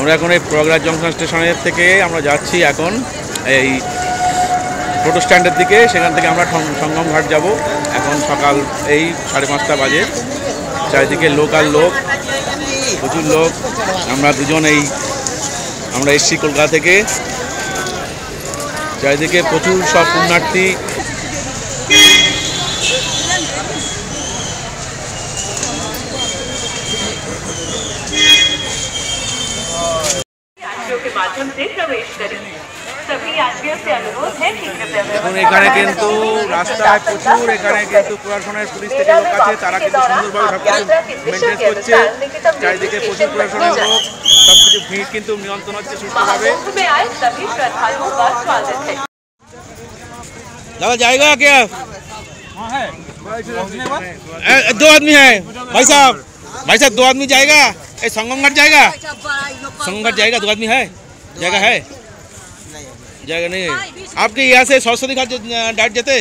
আমরা এখন এই প্রয়াগরাজ জংশন স্টেশনের থেকে আমরা যাচ্ছি এখন এই টোটো স্ট্যান্ডের দিকে। সেখান থেকে আমরা সঙ্গম ঘাট যাব। এখন সকাল এই 5:30 বাজে। চারিদিকে লোক আর লোক, প্রচুর লোক। আমরা দুজন আমরা এসছি কলকাতা থেকে। চারিদিকে প্রচুর সব পুণ্যার্থী। এখন এখানে কিন্তু রাস্তায় প্রচুর, এখানে কিন্তু প্রশাসনের পুলিশ থেকে লোক আছে, তারা কিন্তু সুন্দরভাবে সবকিছু মেনটেন করছে। চারিদিকে প্রচুর প্রশাসনের লোক, সবকিছু ভিড় কিন্তু নিয়ন্ত্রণ হচ্ছে সুস্থভাবে। दादा जाएगा क्या? दो आदमी है भाई साहब। भाई साहब 2 आदमी जाएगा। संगम घाट जाएगा? संगम घाट जाएगा? 2 आदमी है? जगह है? जाएगा नहीं है। आपके यहाँ से सरस्वती घाट डाइट जाते?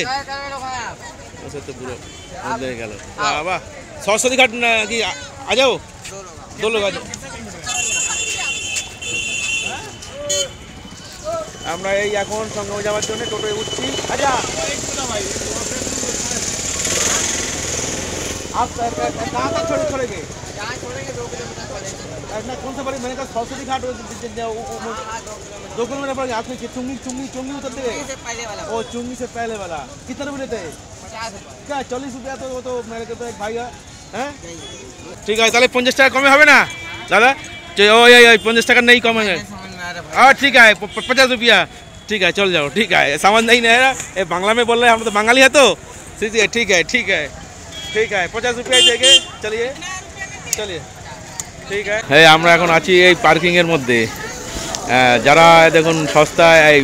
सरस्वती घाट की आ जाओ, 2 लोग आ जाओ। আমরা এই এখন সঙ্গমে যাওয়ার জন্য টোটোয় উঠছি। আচ্ছা आप कहाँ तक छोड़ेंगे? यहाँ छोड़ेंगे 2 किलोमीटर पड़ेगा। कौन सा बड़ी? मैंने कहा सरस्वती घाट 2 किलोमीटर पड़ेगा। आपको चुंगी उतरते हैं? ओ चुंगी से पहले वाला कितना रुपये लेते हैं? 50 क्या 40 रुपया? तो मेरे को तो एक भाई है। ठीक है, তাহলে 50 টাকা কমে হবে না দাদা? ওই 50 টাকা नहीं कमेंगे। हाँ ठीक है, 50 रुपया। ठीक है, चल जाओ। ठीक है, समझ नहीं है ये बांग्ला में बोल रहे हैं, हम तो बंगाली है तो ठीक है। ठीक है ठीक है ठीक है, 50 रुपया देंगे। चलिए चलिए ঠিক আছে। হ্যাঁ, আমরা এখন আছি এই পার্কিংয়ের মধ্যে। যারা দেখুন সস্তায় এই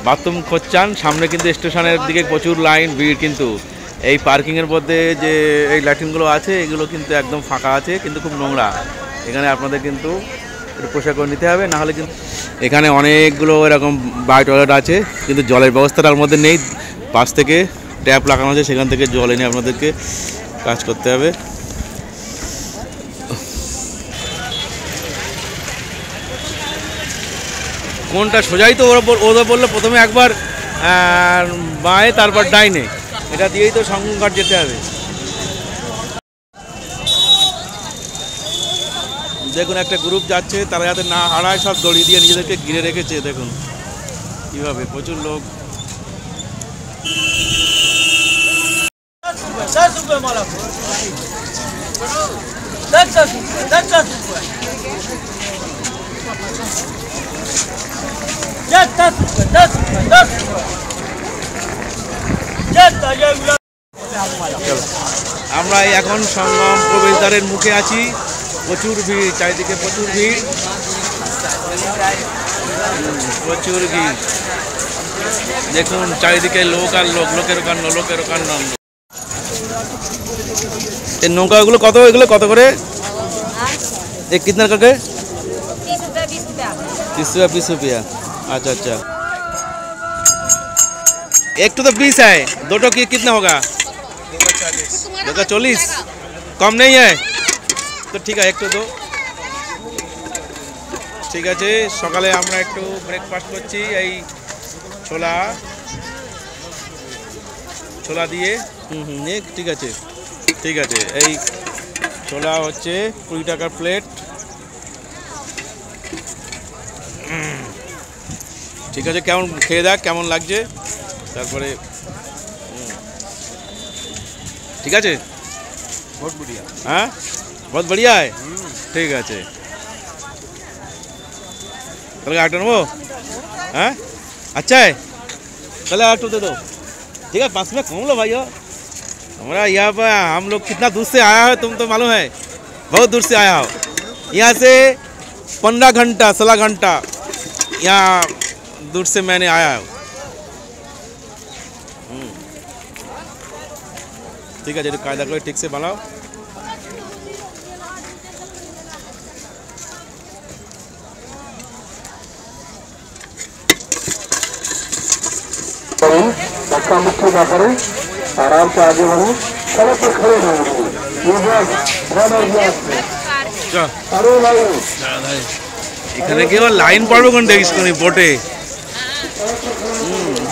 বাথরুম খোঁজছেন, সামনে কিন্তু স্টেশনের দিকে প্রচুর লাইন ভিড়। কিন্তু এই পার্কিংয়ের মধ্যে যে এই ল্যাট্রিনগুলো আছে এগুলো কিন্তু একদম ফাঁকা আছে, কিন্তু খুব নোংরা। এখানে আপনাদের কিন্তু একটু পোশাক করে নিতে হবে, নাহলে কিন্তু এখানে অনেকগুলো এরকম বাই টয়লেট আছে, কিন্তু জলের ব্যবস্থা তার মধ্যে নেই। পাশ থেকে ট্যাপ লাগানো আছে, সেখান থেকে জল এনে আপনাদেরকে কাজ করতে হবে। কোনটা সোজাই তো ওরা বললো প্রথমে একবার বাঁয়ে তারপর ডাইনে, এটা দিয়েই তো সঙ্গম ঘাট যেতে হবে। দেখুন একটা গ্রুপ যাচ্ছে, তারা যাতে না হারায় সব দড়ি দিয়ে নিজেদেরকে ঘিরে রেখেছে। দেখুন কীভাবে প্রচুর লোক। আমরা এখন সঙ্গম প্রবেশদ্বারের মুখে আছি। প্রচুর ভিড়, চারিদিকে প্রচুর ভিড়, প্রচুর ভিড়। দেখুন চারিদিকে লোক আর লোক, লোকের কান্ড, লোকের কান্ড। এই নৌকাগুলো কত? এগুলো কত করে? एक कितना करके? 30 रुपया 20 रुपया। अच्छा अच्छा, एक तो 20 है, 2 की कितना होगा? 2 का 40। कम नहीं है তো ঠিক আছে, একটু তো ঠিক আছে। সকালে আমরা একটু ব্রেকফাস্ট করছি এই ছোলা দিয়ে। ঠিক আছে ঠিক আছে। এই ছোলা হচ্ছে 20 টাকার প্লেট। ঠিক আছে, কেমন খেয়ে দেখ কেমন লাগছে, তারপরে ঠিক আছে। बहुत बढ़िया। हाँ बहुत बढ़िया है। ठीक है। चलो ऑटो वो हाँ अच्छा है, चलो ऑटो दे दो। ठीक है, 5 में कम लो भाई। हमारा यहाँ पर हम लोग कितना दूर से आया है तुम तो मालूम है, बहुत दूर से आया हो। यहाँ से 15 घंटा 16 घंटा यहाँ दूर से मैंने आया हूँ। ठीक है, जो कायदा करो ठीक से बनाओ। धक्का मुक्की ना करें, आराम से आगे बढ़ो, सड़क पर खड़े ना हो। अरे भाई এখানে গিয়ে লাইন পড়বে কোন দেখিস কোন বোটে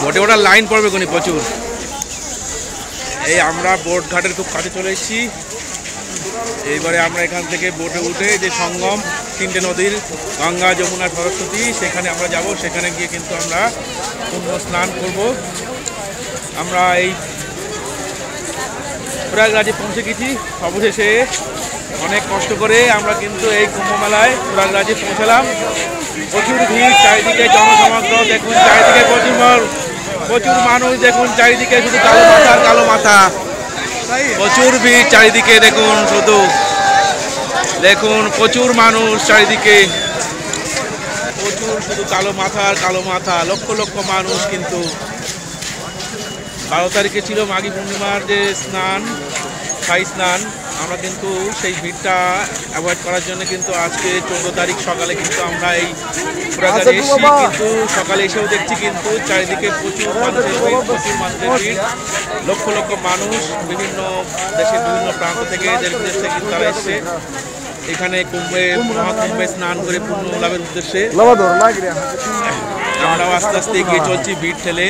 বোটে ওটা লাইন পড়বে কোন প্রচুর। এই আমরা বোট ঘাটের খুব কাছে চলে এসেছি। এইবারে আমরা এখান থেকে বোটে উঠে যে সঙ্গম তিনটে নদীর গঙ্গা যমুনা সরস্বতী সেখানে আমরা যাব। সেখানে গিয়ে কিন্তু আমরা পুণ্য স্নান করব। আমরা এই প্রয়াগরাজে পৌঁছে গেছি অবশেষে। অনেক কষ্ট করে আমরা কিন্তু এই কুম্ভমেলায় প্রয়াগরাজে পৌঁছালাম। প্রচুর ভিড়, চারিদিকে জনসমাগম দেখুন, চারিদিকে প্রচুর মানুষ দেখুন, চারিদিকে শুধু কালো মাথা আর কালো মাথা। প্রচুর ভিড় চারিদিকে দেখুন, শুধু দেখুন প্রচুর মানুষ চারিদিকে, প্রচুর শুধু কালো মাথা আর কালো মাথা। লক্ষ লক্ষ মানুষ। কিন্তু 12 তারিখে ছিল মাঘী পূর্ণিমার যে স্নান, ছাই স্নান। আমরা কিন্তু সেই ভিড়টা অ্যাভয়েড করার জন্য কিন্তু আজকে 14 তারিখ সকালে কিন্তু আমরা এই প্রয়াগরাজে এসেছি। কিন্তু সকালে এসেও দেখছি কিন্তু চারিদিকে প্রচুর মানুষের ভিড়, প্রচুর মানুষের ভিড়। লক্ষ লক্ষ মানুষ বিভিন্ন দেশের বিভিন্ন প্রান্ত থেকে, দেশ বিদেশ থেকে কিন্তু তারা এসছে এখানে মহাকুম্ভে স্নান করে পুণ্য লাভের উদ্দেশ্যে। আমরাও আস্তে আস্তে এগিয়ে চলছি ভিড় ঠেলে।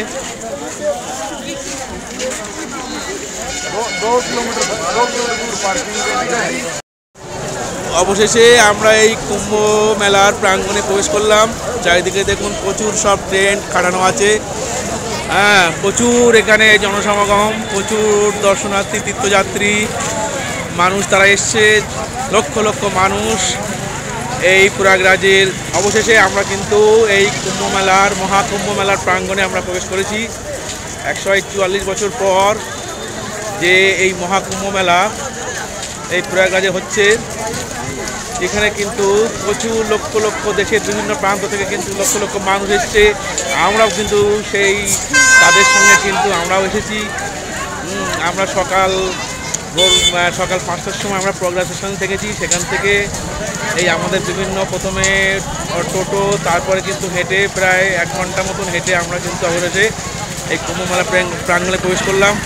অবশেষে আমরা এই কুম্ভ মেলার প্রাঙ্গণে প্রবেশ করলাম। চারিদিকে দেখুন প্রচুর সব টেন্ট খাটানো আছে। হ্যাঁ, প্রচুর এখানে জনসমাগম, প্রচুর দর্শনার্থী, তীর্থযাত্রী মানুষ তারা এসছে। লক্ষ লক্ষ মানুষ এই প্রয়াগরাজের। অবশেষে আমরা কিন্তু এই কুম্ভ মেলার, মহাকুম্ভ মেলার প্রাঙ্গণে আমরা প্রবেশ করেছি। 144 বছর পর যে এই মহাকুম্ভ মেলা এই প্রয়াগরাজে হচ্ছে। এখানে কিন্তু প্রচুর লক্ষ লক্ষ দেশের বিভিন্ন প্রান্ত থেকে কিন্তু লক্ষ লক্ষ মানুষ এসছে। আমরাও কিন্তু সেই তাদের সঙ্গে কিন্তু আমরাও এসেছি। আমরা সকাল 5টার সময় আমরা প্রয়াগরাজ স্টেশন থেকেছি। সেখান থেকে এই আমাদের বিভিন্ন প্রথমে টোটো, তারপরে কিন্তু হেঁটে প্রায় 1 ঘন্টা মতন হেঁটে আমরা কিন্তু অবশেষে এই কুম্ভমেলা প্রাঙ্গণে প্রবেশ করলাম।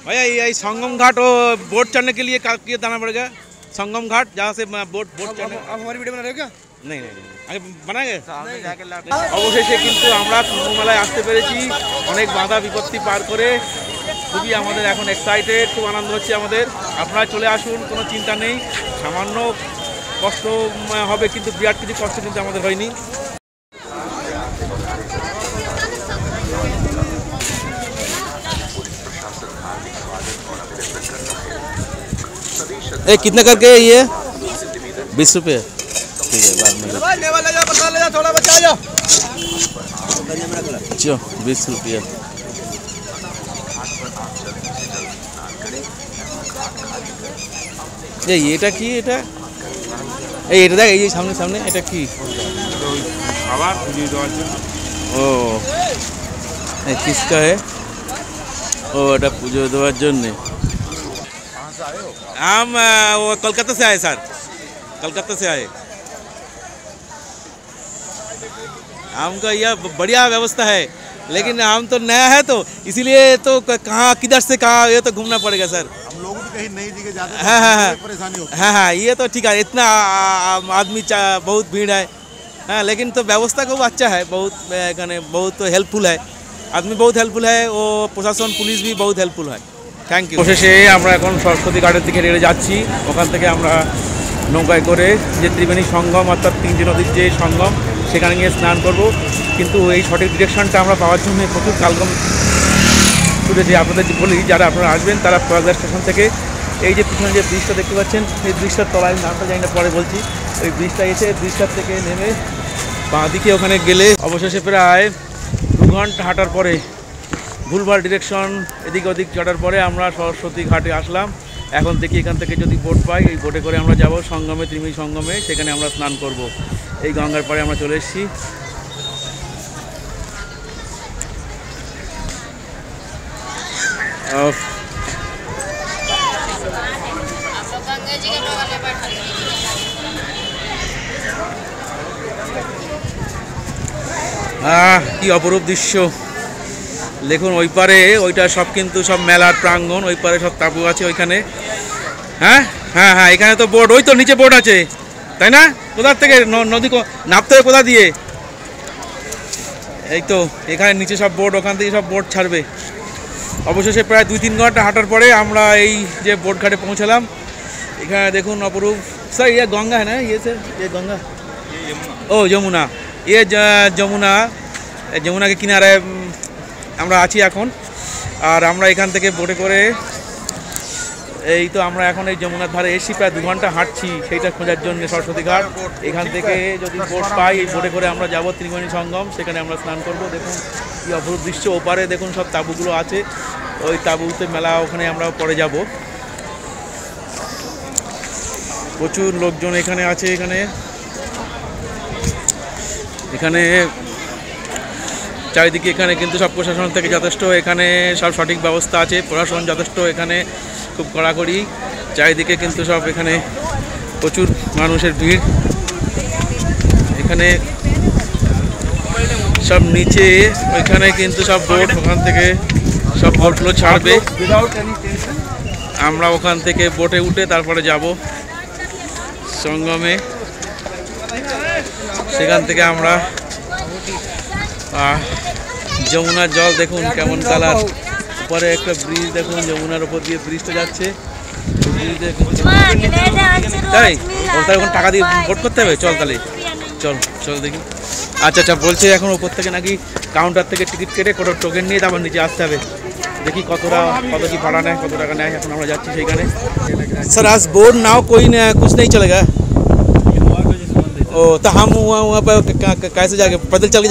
भैया ये संगम घाट और बोट चढ़ने के लिए क्या जाना पड़ेगा? संगम घाट जहाँ से बोट चढ़ने। आप हमारी वीडियो बना रहे हो क्या? नहीं आगे बनाएंगे। অবশেষে কিন্তু আমরা কুম্ভমেলায় আসতে পেরেছি অনেক বাধা বিপত্তি পার করে। খুবই আমাদের এখন এক্সাইটেড, খুব আনন্দ হচ্ছে আমাদের। আপনারা চলে আসুন, কোনো চিন্তা নেই। সামান্য কষ্ট হবে কিন্তু বিরাট কিছু কষ্ট কিন্তু আমাদের হয়নি। कितना करके ये 20 रुपये? ठीक है, बाद में चलो 20 रुपया। এটা কি? এটা এটা দেখ, এই সামনে সামনে এটা কি? খাবার পুজো দেওয়ার জন্য। ও किसका है? ও এটা পুজো দেওয়ার জন্যে। हम वो कोलकाता से आए सर, कोलकाता से आए। हमका यह बढ़िया व्यवस्था है, लेकिन हम तो नया है तो इसीलिए तो कहाँ किधर से कहाँ ये तो घूमना पड़ेगा सर। हम लोग भी कहीं नई जगह जाते हैं। हाँ, परेशानी होती है। हाँ, ये तो ठीक है। इतना आदमी बहुत भीड़ है। हाँ, लेकिन तो व्यवस्था खूब अच्छा है, बहुत बहुत हेल्पफुल है। आदमी बहुत हेल्पफुल है, वो प्रशासन पुलिस भी बहुत हेल्पफुल है। Thank you. অবশেষে আমরা এখন সরস্বতী ঘাটের দিকে নেমে যাচ্ছি। ওখান থেকে আমরা নৌকায় করে যে ত্রিবেণী সঙ্গম অর্থাৎ 3টি নদীর যে সঙ্গম সেখানে গিয়ে স্নান করব। কিন্তু এই সঠিক ডিরেকশনটা আমরা পাওয়ার জন্য প্রচুর কালগম ছুটেছি। আপনাদের বলি, যারা আপনারা আসবেন তারা প্রয়াগরাজ স্টেশন থেকে এই যে পিছনে যে ব্রিজটা দেখতে পাচ্ছেন, এই ব্রিজটার তলায় নামটা জানি না, পরে বলছি। ওই ব্রিজটা এসে ব্রিজটার থেকে নেমে বাঁ দিকে ওখানে গেলে অবশেষে প্রায় 2 ঘন্টা হাঁটার পরে ভুলভাল ডিরেকশন এদিক ওদিক চড়ার পরে আমরা সরস্বতী ঘাটে আসলাম। এখন দেখি এখান থেকে যদি বোট পাই, এই বোটে করে আমরা যাব সঙ্গমে, ত্রিবেণী সঙ্গমে। সেখানে আমরা স্নান করব। এই গঙ্গার পাড়ে আমরা চলে এসেছি। কি অপরূপ দৃশ্য! দেখুন ওই পারে ওইটা সব কিন্তু সব মেলার প্রাঙ্গণ, ওই পারে সব তাঁবু আছে ওইখানে। হ্যাঁ হ্যাঁ হ্যাঁ, এখানে তো বোট, ওই তো নিচে বোট আছে তাই না? কোথার থেকে নদী নামতে হবে কোথা দিয়ে? এই তো এখানে নিচে সব বোট, ওখান থেকে সব বোট ছাড়বে। অবশেষে প্রায় 2-3 ঘন্টা হাঁটার পরে আমরা এই যে বোট ঘাটে পৌঁছালাম। এখানে দেখুন অপরূপ। স্যার ये गंगा है ना? ये सर ये गंगा, ও যমুনা, ये যমুনা, যমুনা के किनारे আমরা আছি এখন। আর আমরা এখান থেকে বোটে করে এই তো আমরা এখন এই যমুনার ধারে এসি, প্রায় 2 ঘন্টা হাঁটছি সেইটা খোঁজার জন্য সরস্বতী ঘাট। এখান থেকে যদি বোট পাই, এই বোটে করে আমরা যাব ত্রিবেণী সঙ্গম, সেখানে আমরা স্নান করব। দেখুন কি অপরূপ দৃশ্য, ওপারে দেখুন সব তাঁবুগুলো আছে, ওই তাঁবুতে মেলা, ওখানে আমরা পরে যাব। প্রচুর লোকজন এখানে আছে। এখানে চারিদিকে এখানে কিন্তু সব প্রশাসন থেকে যথেষ্ট এখানে সব সঠিক ব্যবস্থা আছে, প্রশাসন যথেষ্ট এখানে খুব কড়াকড়ি। চারিদিকে কিন্তু সব এখানে প্রচুর মানুষের ভিড়। এখানে সব নিচে ওইখানে কিন্তু সব বোট, ওখান থেকে সব বোটগুলো ছাড়বে। আমরা ওখান থেকে বোটে উঠে তারপরে যাব সঙ্গমে। সেখান থেকে আমরা যমুনার জল দেখুন কেমন কালার, উপরে একটা ব্রিজ দেখুন, যমুনার উপর দিয়ে ব্রিজটা যাচ্ছে। তাই ওটা এখন টাকা দিয়ে ভোট করতে হবে? চল তাহলে চল দেখি। আচ্ছা বলছে এখন উপর থেকে নাকি কাউন্টার থেকে টিকিট কেটে কোনো টোকেন নিয়ে তারপর নিচে আসতে হবে। দেখি কত কি ভাড়া নেয়, কত টাকা নেয়। এখন আমরা যাচ্ছি সেইখানে। স্যার आज बोर्ड नाव कोई कुछ नहीं चलेगा? ओ तो हम वहाँ पर कैसे जाके, पैदल चल के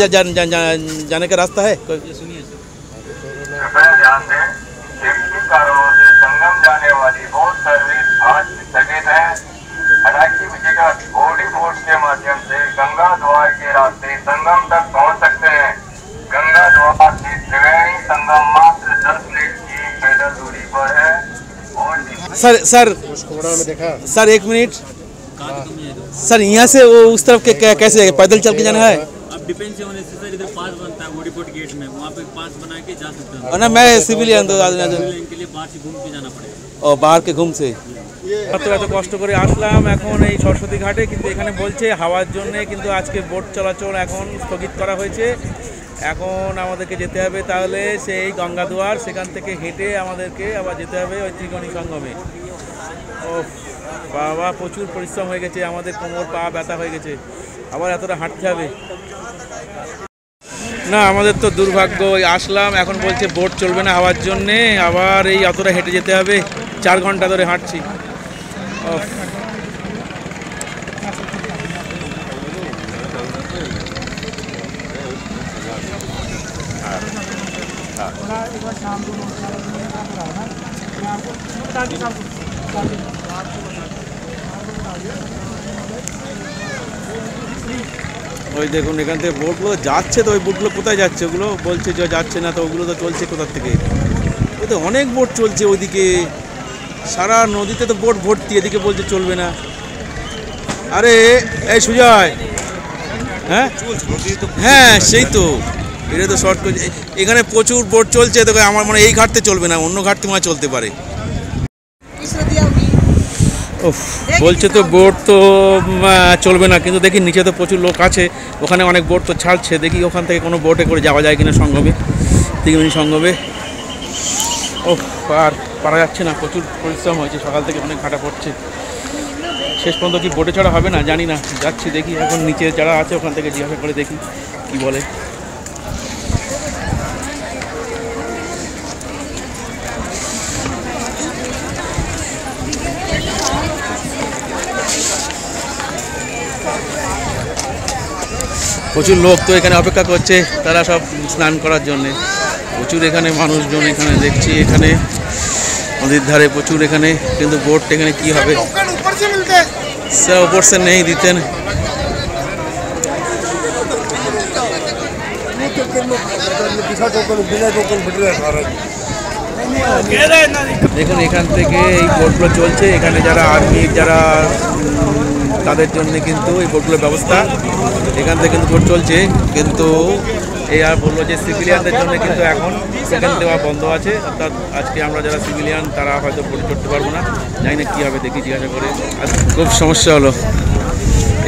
जाने का रास्ता है? सुनिए ध्यान दें, सेफ्टी कारणों से संगम जाने वाली बोट सर्विस आज स्थगित है। हालांकि विजिटर बोर्डिंग बोट के माध्यम से गंगा द्वार के रास्ते संगम तक पहुंच सकते हैं। गंगा द्वार से त्रिवेणी संगम मात्र 10 मिनट की पैदल दूरी पर है। और सर 1 मिनट सर, यहाँ से वो उस तरफ के कैसे पैदल चल के जाना है? अब डिपेंड से होने से सर इधर पास बनता है वोडीपोर्ट गेट में, वहाँ पे पास बना के जा सकते हैं। ना मैं सिविलियन तो इनके लिए बाहर से घूम के जाना पड़ेगा। ও বাহার কে ঘুম সে। এত কষ্ট করে আসলাম এখন এই সরস্বতী ঘাটে, কিন্তু এখানে বলছে হাওয়ার জন্য কিন্তু আজকে বোট চলাচল এখন স্থগিত করা হয়েছে। এখন আমাদেরকে যেতে হবে তাহলে সেই গঙ্গাদুয়ার, সেখান থেকে হেঁটে আমাদেরকে আবার যেতে হবে ওই ত্রিবেণী সঙ্গমে। ও বাবা, প্রচুর পরিশ্রম হয়ে গেছে আমাদের, কোমর পা ব্যথা হয়ে গেছে, আবার এতটা হাঁটতে হবে না। আমাদের তো দুর্ভাগ্য, আসলাম এখন বলছে বোট চলবে না হাওয়ার জন্যে, আবার এই অতটা হেঁটে যেতে হবে। 4 ঘন্টা ধরে হাঁটছি। ওই দেখুন এখান থেকে বোটগুলো যাচ্ছে, তো ওই বোটগুলো কোথায় যাচ্ছে? ওগুলো বলছে যে যাচ্ছে না, তো ওগুলো তো চলছে কোথার থেকে? ওই তো অনেক বোট চলছে ওইদিকে, সারা নদীতে তো বোট ভর্তি, এদিকে বলছে চলবে না। আরে এই সুজয়, হ্যাঁ হ্যাঁ সেই তো, এটা তো শর্ট করছে। এখানে প্রচুর বোট চলছে, তো আমার মনে হয় এই ঘাটতে চলবে না, অন্য ঘাটতে মনে চলতে পারে। বলছে তো বোট তো চলবে না, কিন্তু দেখি নিচে তো প্রচুর লোক আছে, ওখানে অনেক বোট তো ছাড়ছে। দেখি ওখান থেকে কোনো বোটে করে যাওয়া যায় কিনা সঙ্গমে, ত্রিবেণী সঙ্গমে। আর পারা যাচ্ছে না, প্রচুর পরিশ্রম হয়েছে, সকাল থেকে অনেক ঘাটা পড়ছে। শেষ পর্যন্ত কি বোটে চড়া হবে না জানি না, যাচ্ছি দেখি। এখন নিচে যারা আছে ওখান থেকে জিজ্ঞাসা করে দেখি কি বলে। প্রচুর লোক তো এখানে অপেক্ষা করছে, তারা সব স্নান করার জন্যে। প্রচুর এখানে মানুষজন এখানে দেখছি, এখানে নদীর ধারে প্রচুর এখানে, কিন্তু বোট এখানে কি হবে স্যার? উপর সে নেই দিতেন। দেখুন এখান থেকে এই বোটগুলো চলছে, এখানে যারা আর্মির যারা তাদের জন্য কিন্তু এই বোটগুলোর ব্যবস্থা, এখান থেকে কিন্তু বোট চলছে। কিন্তু এই আর বললো যে সিভিলিয়ানদের জন্য কিন্তু এখন সেকেন্ড দেওয়া বন্ধ আছে, অর্থাৎ আজকে আমরা যারা সিভিলিয়ান তারা হয়তো বোট চড়তে পারবো না, জানি না কী হবে, দেখি জিজ্ঞাসা করে। খুব সমস্যা হলো,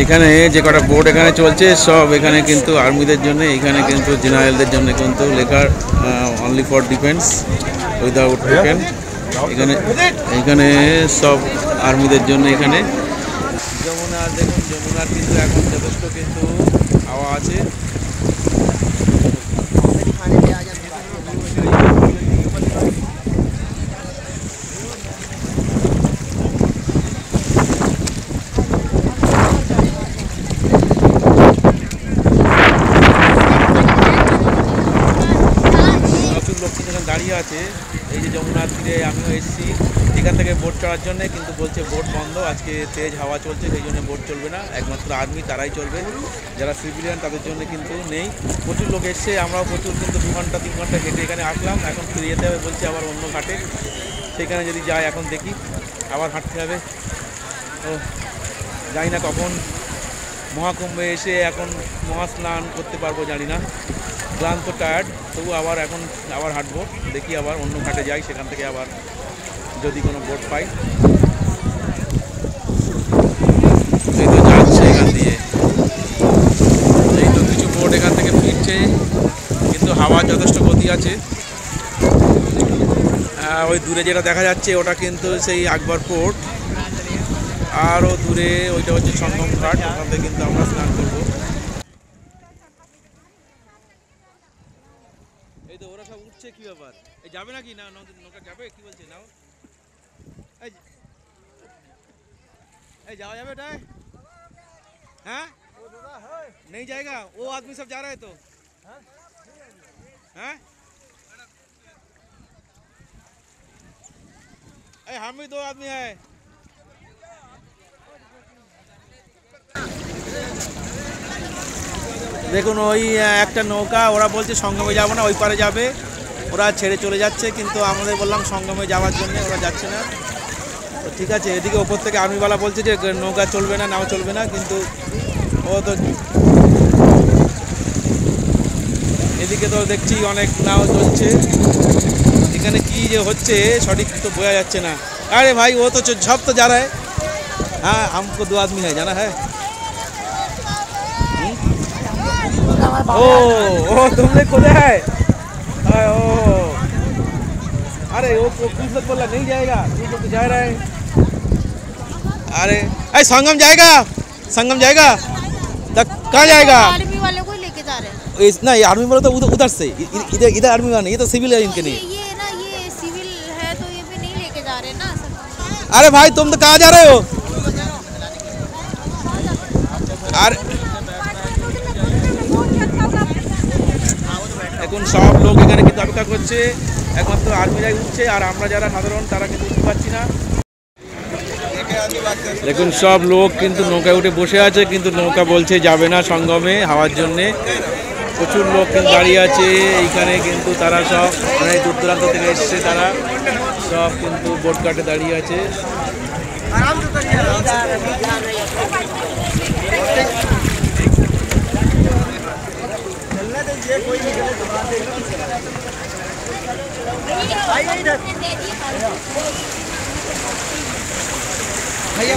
এখানে যে কটা বোট এখানে চলছে সব এখানে কিন্তু আর্মিদের জন্য, এখানে কিন্তু জেনারেলদের জন্য কিন্তু লেখার only for defence without token. এখানে সব আর্মিদের জন্য। এখানে যমুনা দেখুন, যমুনার কিন্তু এখন যথেষ্ট কিন্তু হাওয়া আছে। দাঁড়িয়ে আছে এই যে যমুনার তীরে, আমিও এসেছি এখান থেকে বোট চড়ার জন্য, কিন্তু বলছে বোট বন্ধ, আজকে তেজ হাওয়া চলছে সেই জন্য বোট চলবে না, একমাত্র আর্মি তারাই চলবে, যারা সিভিলিয়ান তাদের জন্য কিন্তু নেই। প্রচুর লোক এসছে, আমরাও প্রচুর কিন্তু 2 ঘন্টা 3 ঘন্টা হেঁটে এখানে আসলাম, এখন ফিরে যেতে হবে বলছে আবার অন্য ঘাটে, সেখানে যদি যাই এখন দেখি আবার হাঁটতে হবে। ও জানি না কখন মহাকুম্ভে এসে এখন মহাস্নান করতে পারবো জানি না, ক্লান্ত টায়ার্ড, তবু আবার হাঁটবো, দেখি আবার অন্য ঘাটে যাই, সেখান থেকে আবার যদি কোনো বোট পাই। এই তো যাচ্ছে এখান দিয়ে, এই তো কিছু বোট এখান থেকে ফিরছে, কিন্তু হাওয়ার যথেষ্ট গতি আছে। ওই দূরে যেটা দেখা যাচ্ছে ওটা কিন্তু সেই আকবর পোর্ট, আরও দূরে ওইটা হচ্ছে সঙ্গম ঘাট, ওখান থেকে কিন্তু আমরা স্নান করবো। এই তো ওরা সব উঠছে, কি ব্যাপার, এই যাবে নাকি না নৌকা যাবে, কি বলছে নাও, এই যাওয়া যাবে এটাই, হ্যাঁ नहीं जाएगा, वो आदमी सब जा रहे हैं तो हैं, हम भी 2 आदमी है। দেখুন ওই একটা নৌকা, ওরা বলছে সঙ্গমে যাবো না, ওই পারে যাবে, ওরা ছেড়ে চলে যাচ্ছে, কিন্তু আমাদের বললাম সঙ্গমে যাওয়ার জন্য, ওরা যাচ্ছে না। তো ঠিক আছে, এদিকে ওপর থেকে আর্মিওয়ালা বলছে যে নৌকা চলবে না, নাও চলবে না, কিন্তু ও তো এদিকে তো দেখছি অনেক নাও চলছে, এখানে কি যে হচ্ছে সঠিক তো বোঝা যাচ্ছে না। আরে ভাই ও তো সব তো যা রা है, हाँ हमको 2 आदमी है, जाना है। ओ तुमने खोला है, ओ अरे वो कुछ लोग बोला नहीं जाएगा, तू तो जा रहा है। अरे संगम जाएगा, संगम जाएगा, कहाँ जाएगा, आर्मी वाले को लेके जा रहे हैं। ना ये आर्मी वाला तो उधर से, इधर आर्मी वाला नहीं, ये तो सिविल है इनके नहीं। ये ना ये सिविल है तो ये भी नहीं लेके जा रहे ना। अरे भाई तुम तो कहाँ जा रहे हो, अरे এখন সব লোক এখানে কিন্তু অপেক্ষা করছে, একমাত্র আর্মিরাই উঠছে, আর আমরা যারা সাধারণ তারা কিন্তু উঠতে পারছি না। দেখুন সব লোক কিন্তু নৌকায় উঠে বসে আছে, কিন্তু নৌকা বলছে যাবে না সঙ্গমে হাওয়ার জন্যে। প্রচুর লোক কিন্তু দাঁড়িয়ে আছে এইখানে, কিন্তু তারা সব অনেক দূর দূরান্ত থেকে এসছে, তারা সব কিন্তু বোট ঘাটে দাঁড়িয়ে আছে। भैया